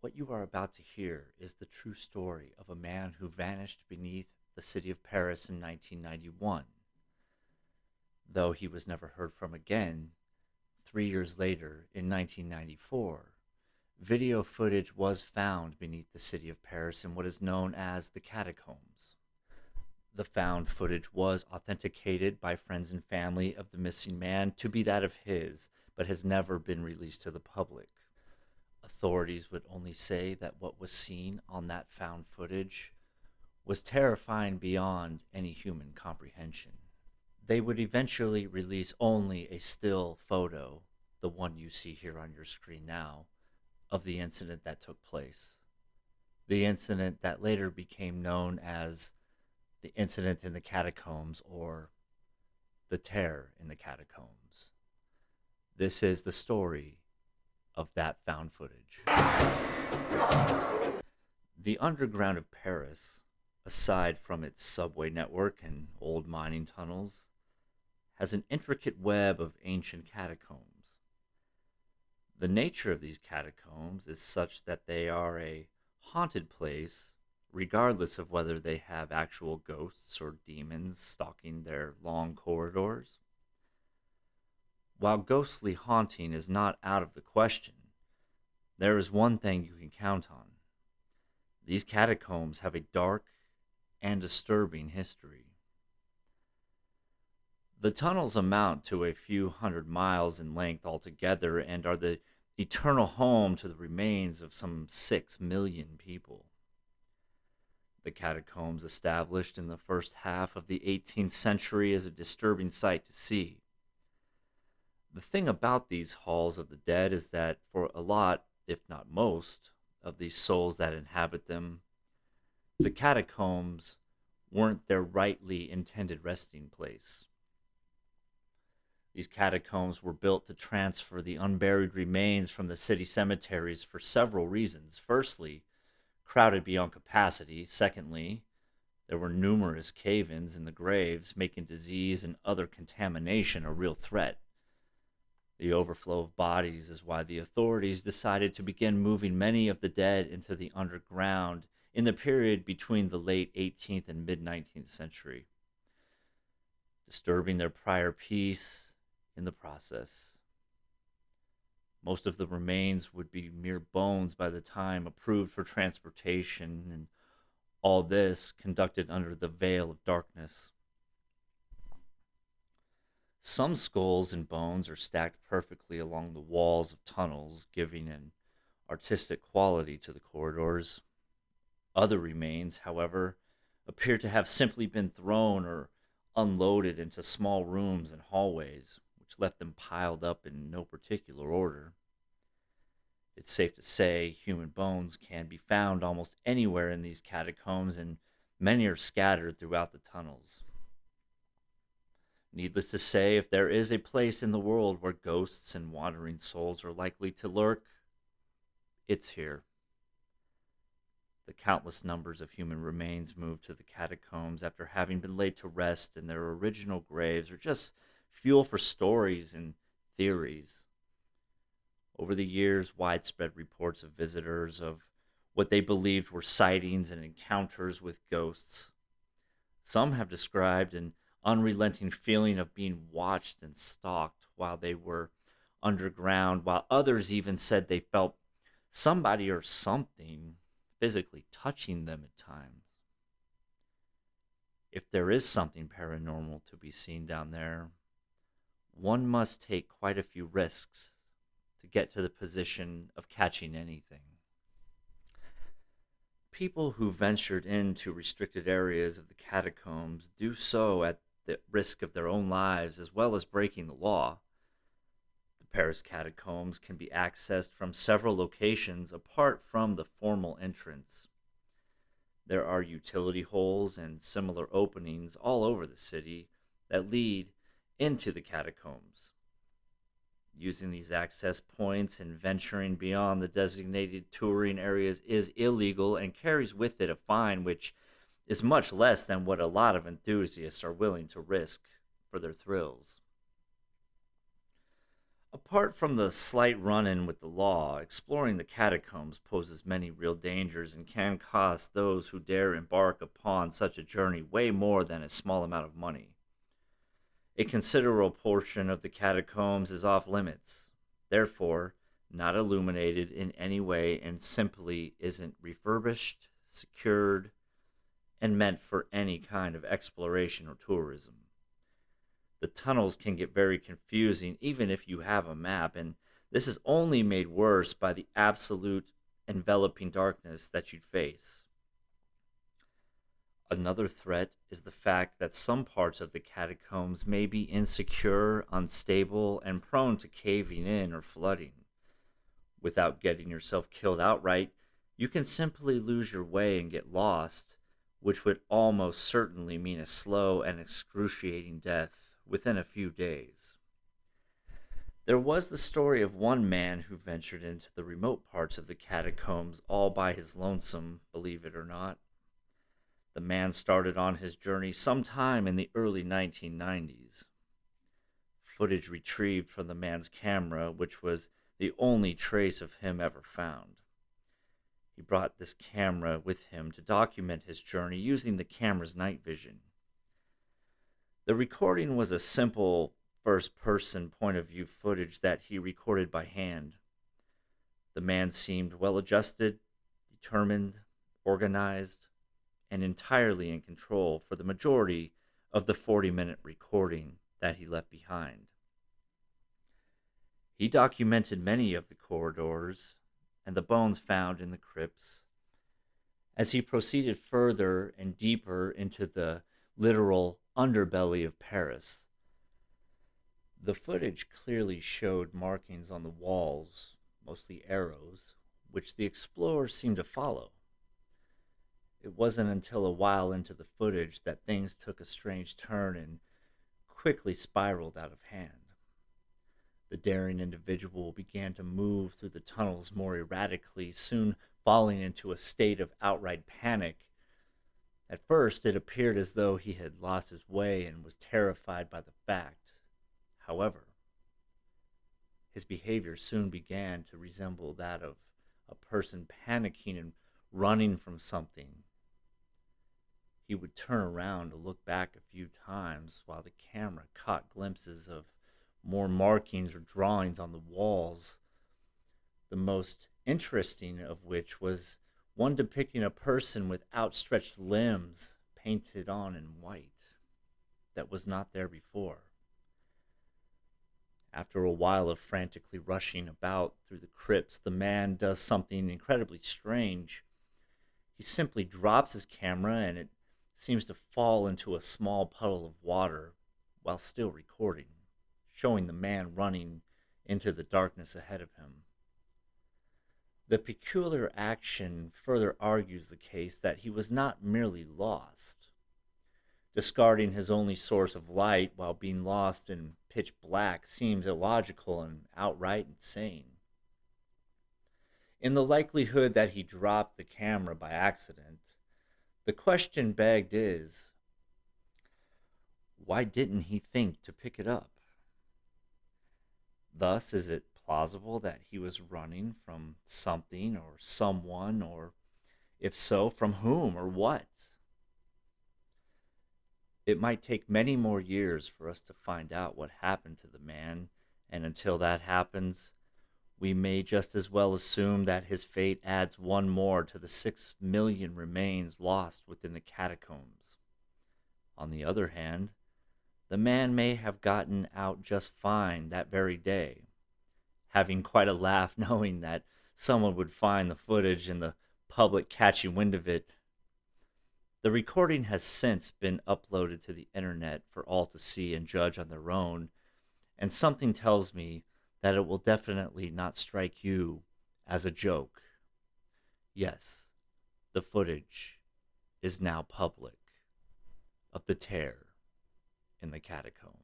What you are about to hear is the true story of a man who vanished beneath the city of Paris in 1991. Though he was never heard from again, 3 years later, in 1994, video footage was found beneath the city of Paris in what is known as the Catacombs. The found footage was authenticated by friends and family of the missing man to be that of his, but has never been released to the public. Authorities would only say that what was seen on that found footage was terrifying beyond any human comprehension. They would eventually release only a still photo, the one you see here on your screen now, of the incident that took place. The incident that later became known as the incident in the catacombs or the terror in the catacombs. This is the story of that found footage. The underground of Paris, aside from its subway network and old mining tunnels, has an intricate web of ancient catacombs. The nature of these catacombs is such that they are a haunted place, regardless of whether they have actual ghosts or demons stalking their long corridors. While ghostly haunting is not out of the question, there is one thing you can count on. These catacombs have a dark and disturbing history. The tunnels amount to a few hundred miles in length altogether and are the eternal home to the remains of some 6 million people. The catacombs, established in the first half of the 18th century, is a disturbing sight to see. The thing about these halls of the dead is that for a lot, if not most, of these souls that inhabit them, the catacombs weren't their rightly intended resting place. These catacombs were built to transfer the unburied remains from the city cemeteries for several reasons. Firstly, crowded beyond capacity. Secondly, there were numerous cave-ins in the graves, making disease and other contamination a real threat. The overflow of bodies is why the authorities decided to begin moving many of the dead into the underground in the period between the late 18th and mid 19th century, disturbing their prior peace in the process. Most of the remains would be mere bones by the time approved for transportation, and all this conducted under the veil of darkness. Some skulls and bones are stacked perfectly along the walls of tunnels, giving an artistic quality to the corridors. Other remains, however, appear to have simply been thrown or unloaded into small rooms and hallways, which left them piled up in no particular order. It's safe to say human bones can be found almost anywhere in these catacombs, and many are scattered throughout the tunnels. Needless to say, if there is a place in the world where ghosts and wandering souls are likely to lurk, it's here. The countless numbers of human remains moved to the catacombs after having been laid to rest in their original graves are just fuel for stories and theories. Over the years, widespread reports of visitors of what they believed were sightings and encounters with ghosts. Some have described an unrelenting feeling of being watched and stalked while they were underground, while others even said they felt somebody or something physically touching them at times. If there is something paranormal to be seen down there, one must take quite a few risks to get to the position of catching anything. People who ventured into restricted areas of the catacombs do so at the risk of their own lives as well as breaking the law. The Paris catacombs can be accessed from several locations apart from the formal entrance. There are utility holes and similar openings all over the city that lead into the catacombs. Using these access points and venturing beyond the designated touring areas is illegal and carries with it a fine which is much less than what a lot of enthusiasts are willing to risk for their thrills. Apart from the slight run in with the law, exploring the catacombs poses many real dangers and can cost those who dare embark upon such a journey way more than a small amount of money. A considerable portion of the catacombs is off limits, therefore, not illuminated in any way, and simply isn't refurbished, secured, and meant for any kind of exploration or tourism. The tunnels can get very confusing even if you have a map, and this is only made worse by the absolute enveloping darkness that you'd face. Another threat is the fact that some parts of the catacombs may be insecure, unstable, and prone to caving in or flooding. Without getting yourself killed outright, you can simply lose your way and get lost, which would almost certainly mean a slow and excruciating death within a few days. There was the story of one man who ventured into the remote parts of the catacombs all by his lonesome, believe it or not. The man started on his journey sometime in the early 1990s. Footage retrieved from the man's camera, which was the only trace of him ever found. He brought this camera with him to document his journey using the camera's night vision. The recording was a simple first-person point-of-view footage that he recorded by hand. The man seemed well-adjusted, determined, organized, and entirely in control for the majority of the 40-minute recording that he left behind. He documented many of the corridors and the bones found in the crypts. As he proceeded further and deeper into the literal underbelly of Paris, the footage clearly showed markings on the walls, mostly arrows, which the explorer seemed to follow. It wasn't until a while into the footage that things took a strange turn and quickly spiraled out of hand. The daring individual began to move through the tunnels more erratically, soon falling into a state of outright panic. At first, it appeared as though he had lost his way and was terrified by the fact. However, his behavior soon began to resemble that of a person panicking and running from something. He would turn around to look back a few times while the camera caught glimpses of more markings or drawings on the walls, the most interesting of which was one depicting a person with outstretched limbs painted on in white that was not there before. After a while of frantically rushing about through the crypts, the man does something incredibly strange. He simply drops his camera and it seems to fall into a small puddle of water while still recording, showing the man running into the darkness ahead of him. The peculiar action further argues the case that he was not merely lost. Discarding his only source of light while being lost in pitch black seems illogical and outright insane. In the likelihood that he dropped the camera by accident, the question begged is, why didn't he think to pick it up? Thus, is it plausible that he was running from something or someone, or if so, from whom or what? It might take many more years for us to find out what happened to the man, and until that happens, we may just as well assume that his fate adds one more to the 6 million remains lost within the catacombs. On the other hand, the man may have gotten out just fine that very day, having quite a laugh knowing that someone would find the footage and the public catching wind of it. The recording has since been uploaded to the internet for all to see and judge on their own, and something tells me that it will definitely not strike you as a joke. Yes, the footage is now public of the tear in the catacombs.